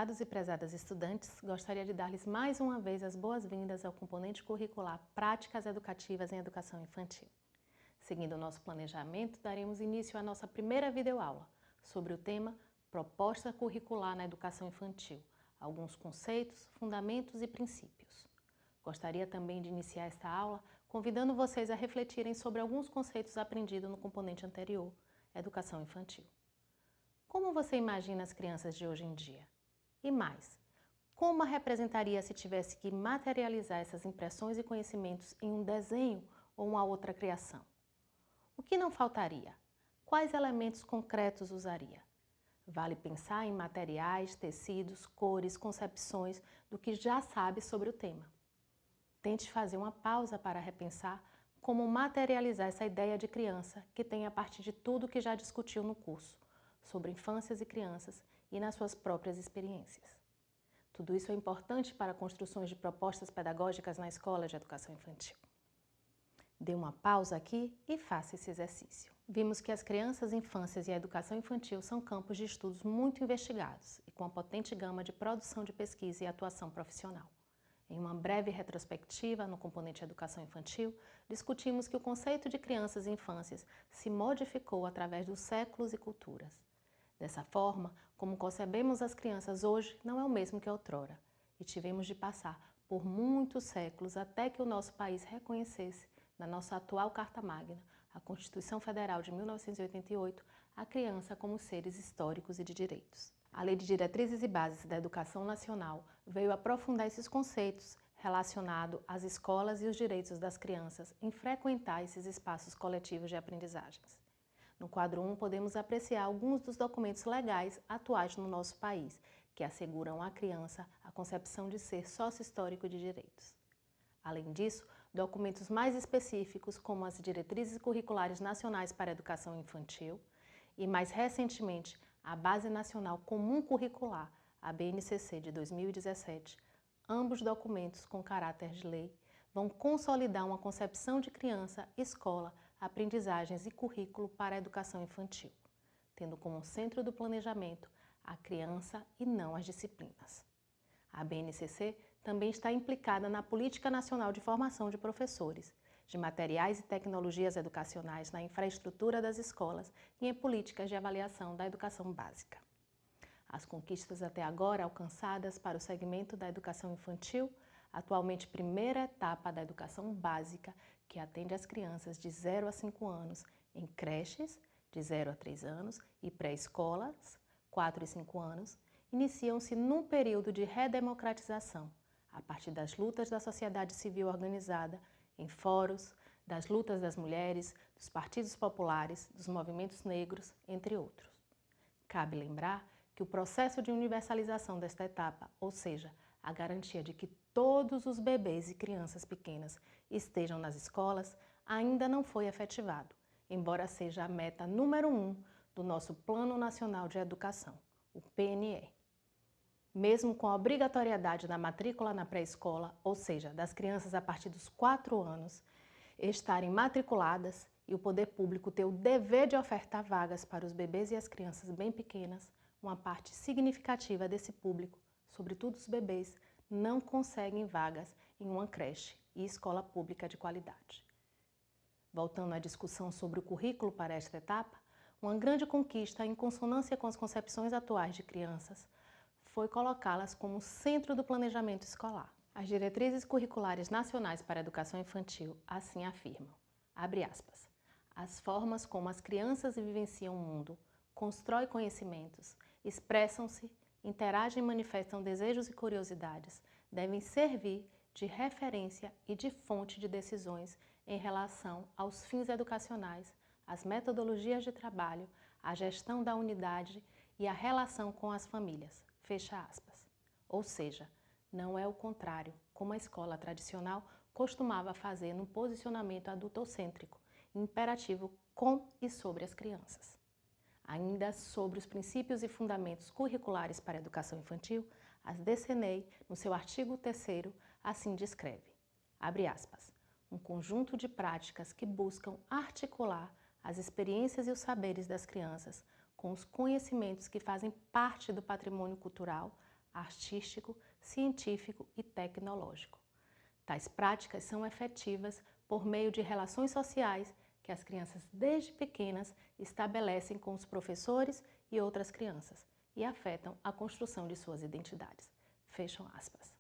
Prezados e prezadas estudantes, gostaria de dar-lhes mais uma vez as boas-vindas ao componente curricular Práticas Educativas em Educação Infantil. Seguindo o nosso planejamento, daremos início à nossa primeira videoaula sobre o tema Proposta Curricular na Educação Infantil, alguns conceitos, fundamentos e princípios. Gostaria também de iniciar esta aula convidando vocês a refletirem sobre alguns conceitos aprendidos no componente anterior, Educação Infantil. Como você imagina as crianças de hoje em dia? E mais, como a representaria se tivesse que materializar essas impressões e conhecimentos em um desenho ou uma outra criação? O que não faltaria? Quais elementos concretos usaria? Vale pensar em materiais, tecidos, cores, concepções do que já sabe sobre o tema. Tente fazer uma pausa para repensar como materializar essa ideia de criança que tem a partir de tudo que já discutiu no curso sobre infâncias e crianças e nas suas próprias experiências. Tudo isso é importante para construções de propostas pedagógicas na escola de educação infantil. Dê uma pausa aqui e faça esse exercício. Vimos que as crianças, infâncias e a educação infantil são campos de estudos muito investigados e com uma potente gama de produção de pesquisa e atuação profissional. Em uma breve retrospectiva no componente Educação Infantil, discutimos que o conceito de crianças e infâncias se modificou através dos séculos e culturas. Dessa forma, como concebemos as crianças hoje não é o mesmo que outrora, e tivemos de passar por muitos séculos até que o nosso país reconhecesse, na nossa atual Carta Magna, a Constituição Federal de 1988, a criança como seres históricos e de direitos. A Lei de Diretrizes e Bases da Educação Nacional veio aprofundar esses conceitos relacionados às escolas e os direitos das crianças em frequentar esses espaços coletivos de aprendizagens. No quadro 1, podemos apreciar alguns dos documentos legais atuais no nosso país, que asseguram à criança a concepção de ser sócio-histórico de direitos. Além disso, documentos mais específicos, como as Diretrizes Curriculares Nacionais para a Educação Infantil e, mais recentemente, a Base Nacional Comum Curricular, a BNCC de 2017, ambos documentos com caráter de lei, vão consolidar uma concepção de criança, escola, aprendizagens e currículo para a educação infantil, tendo como centro do planejamento a criança e não as disciplinas. A BNCC também está implicada na Política Nacional de Formação de Professores, de materiais e tecnologias educacionais na infraestrutura das escolas e em políticas de avaliação da educação básica. As conquistas até agora alcançadas para o segmento da educação infantil, atualmente primeira etapa da educação básica, que atende as crianças de 0 a 5 anos em creches, de 0 a 3 anos, e pré-escolas, 4 e 5 anos, iniciam-se num período de redemocratização, a partir das lutas da sociedade civil organizada, em fóruns, das lutas das mulheres, dos partidos populares, dos movimentos negros, entre outros. Cabe lembrar que o processo de universalização desta etapa, ou seja, a garantia de que todos os bebês e crianças pequenas estejam nas escolas, ainda não foi efetivado, embora seja a meta número 1 do nosso Plano Nacional de Educação, o PNE. Mesmo com a obrigatoriedade da matrícula na pré-escola, ou seja, das crianças a partir dos 4 anos, estarem matriculadas e o poder público ter o dever de ofertar vagas para os bebês e as crianças bem pequenas, uma parte significativa desse público, sobretudo os bebês, não conseguem vagas em uma creche e escola pública de qualidade. Voltando à discussão sobre o currículo para esta etapa, uma grande conquista em consonância com as concepções atuais de crianças foi colocá-las como centro do planejamento escolar. As Diretrizes Curriculares Nacionais para a Educação Infantil assim afirmam, abre aspas, as formas como as crianças vivenciam o mundo, constroem conhecimentos, expressam-se, interagem e manifestam desejos e curiosidades, devem servir de referência e de fonte de decisões em relação aos fins educacionais, às metodologias de trabalho, à gestão da unidade e à relação com as famílias. Fecha aspas. Ou seja, não é o contrário, como a escola tradicional costumava fazer no posicionamento adultocêntrico, imperativo com e sobre as crianças. Ainda sobre os princípios e fundamentos curriculares para a educação infantil, a DCNEI, no seu artigo 3º, assim descreve, abre aspas, um conjunto de práticas que buscam articular as experiências e os saberes das crianças com os conhecimentos que fazem parte do patrimônio cultural, artístico, científico e tecnológico. Tais práticas são efetivas por meio de relações sociais que as crianças desde pequenas estabelecem com os professores e outras crianças e afetam a construção de suas identidades. Fecham aspas.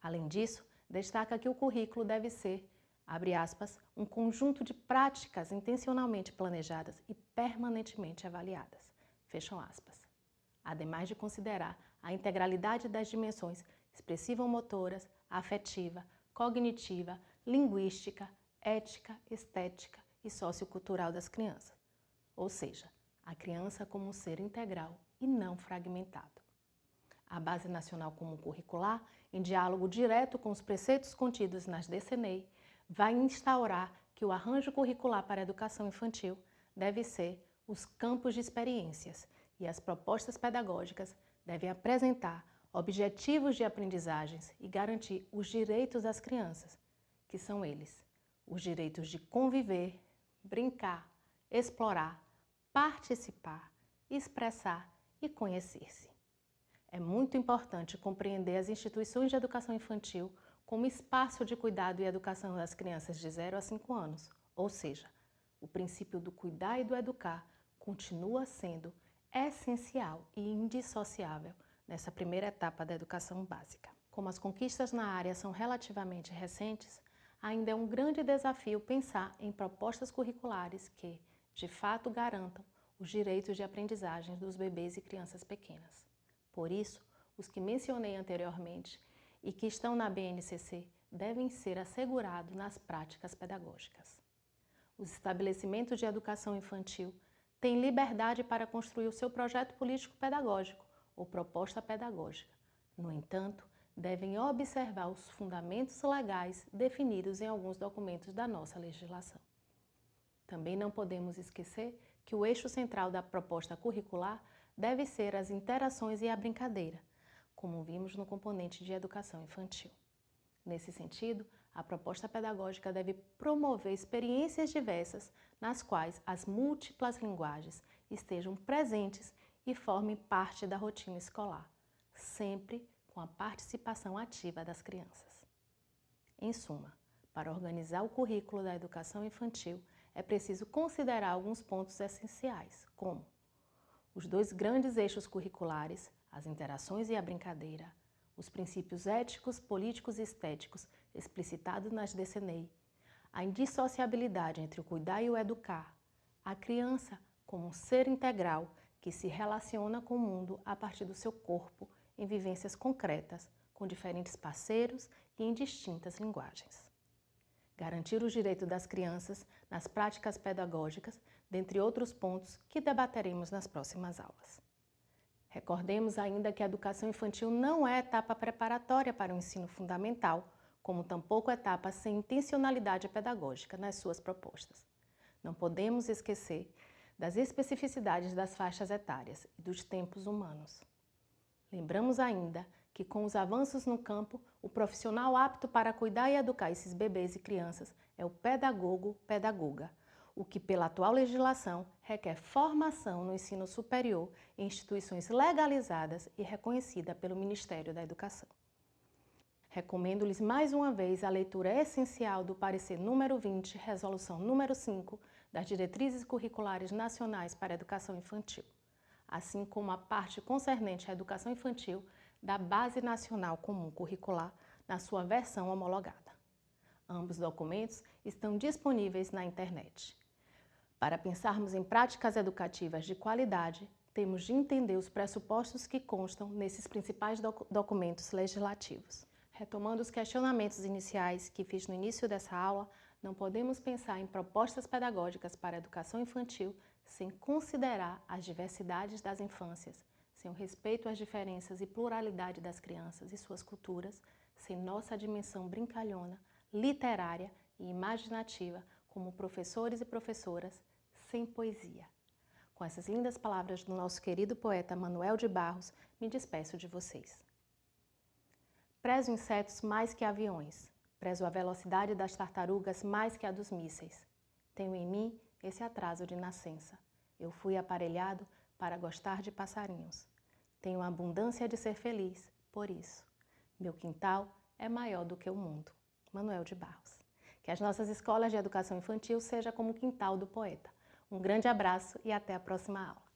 Além disso, destaca que o currículo deve ser, abre aspas, um conjunto de práticas intencionalmente planejadas e permanentemente avaliadas. Fecham aspas. Ademais de considerar a integralidade das dimensões expressivo-motoras, afetiva, cognitiva, linguística, ética, estética e sociocultural das crianças, ou seja, a criança como um ser integral e não fragmentado. A Base Nacional Comum Curricular, em diálogo direto com os preceitos contidos nas DCNEI, vai instaurar que o arranjo curricular para a educação infantil deve ser os campos de experiências e as propostas pedagógicas devem apresentar objetivos de aprendizagens e garantir os direitos das crianças, que são eles: os direitos de conviver, brincar, explorar, participar, expressar e conhecer-se. É muito importante compreender as instituições de educação infantil como espaço de cuidado e educação das crianças de 0 a 5 anos, ou seja, o princípio do cuidar e do educar continua sendo essencial e indissociável nessa primeira etapa da educação básica. Como as conquistas na área são relativamente recentes, ainda é um grande desafio pensar em propostas curriculares que, de fato, garantam os direitos de aprendizagem dos bebês e crianças pequenas. Por isso, os que mencionei anteriormente e que estão na BNCC devem ser assegurados nas práticas pedagógicas. Os estabelecimentos de educação infantil têm liberdade para construir o seu projeto político-pedagógico ou proposta pedagógica. No entanto, devem observar os fundamentos legais definidos em alguns documentos da nossa legislação. Também não podemos esquecer que o eixo central da proposta curricular deve ser as interações e a brincadeira, como vimos no componente de educação infantil. Nesse sentido, a proposta pedagógica deve promover experiências diversas nas quais as múltiplas linguagens estejam presentes e formem parte da rotina escolar, sempre com a participação ativa das crianças. Em suma, para organizar o currículo da educação infantil, é preciso considerar alguns pontos essenciais, como os 2 grandes eixos curriculares, as interações e a brincadeira, os princípios éticos, políticos e estéticos explicitados nas DCNEI, a indissociabilidade entre o cuidar e o educar, a criança como um ser integral que se relaciona com o mundo a partir do seu corpo em vivências concretas, com diferentes parceiros e em distintas linguagens. Garantir os direitos das crianças nas práticas pedagógicas, dentre outros pontos que debateremos nas próximas aulas. Recordemos ainda que a educação infantil não é etapa preparatória para o ensino fundamental, como tampouco etapa sem intencionalidade pedagógica nas suas propostas. Não podemos esquecer das especificidades das faixas etárias e dos tempos humanos. Lembramos ainda que, com os avanços no campo, o profissional apto para cuidar e educar esses bebês e crianças é o pedagogo-pedagoga, o que, pela atual legislação, requer formação no ensino superior em instituições legalizadas e reconhecidas pelo Ministério da Educação. Recomendo-lhes mais uma vez a leitura essencial do parecer número 20, resolução número 5, das Diretrizes Curriculares Nacionais para a Educação Infantil, assim como a parte concernente à educação infantil da Base Nacional Comum Curricular, na sua versão homologada. Ambos documentos estão disponíveis na internet. Para pensarmos em práticas educativas de qualidade, temos de entender os pressupostos que constam nesses principais documentos legislativos. Retomando os questionamentos iniciais que fiz no início dessa aula, não podemos pensar em propostas pedagógicas para a educação infantil sem considerar as diversidades das infâncias, sem o respeito às diferenças e pluralidade das crianças e suas culturas, sem nossa dimensão brincalhona, literária e imaginativa como professores e professoras, sem poesia. Com essas lindas palavras do nosso querido poeta Manuel de Barros, me despeço de vocês. Prezo insetos mais que aviões, prezo a velocidade das tartarugas mais que a dos mísseis. Tenho em mim esse atraso de nascença. Eu fui aparelhado para gostar de passarinhos. Tenho a abundância de ser feliz, por isso. Meu quintal é maior do que o mundo. Manuel de Barros. Que as nossas escolas de educação infantil sejam como o quintal do poeta. Um grande abraço e até a próxima aula.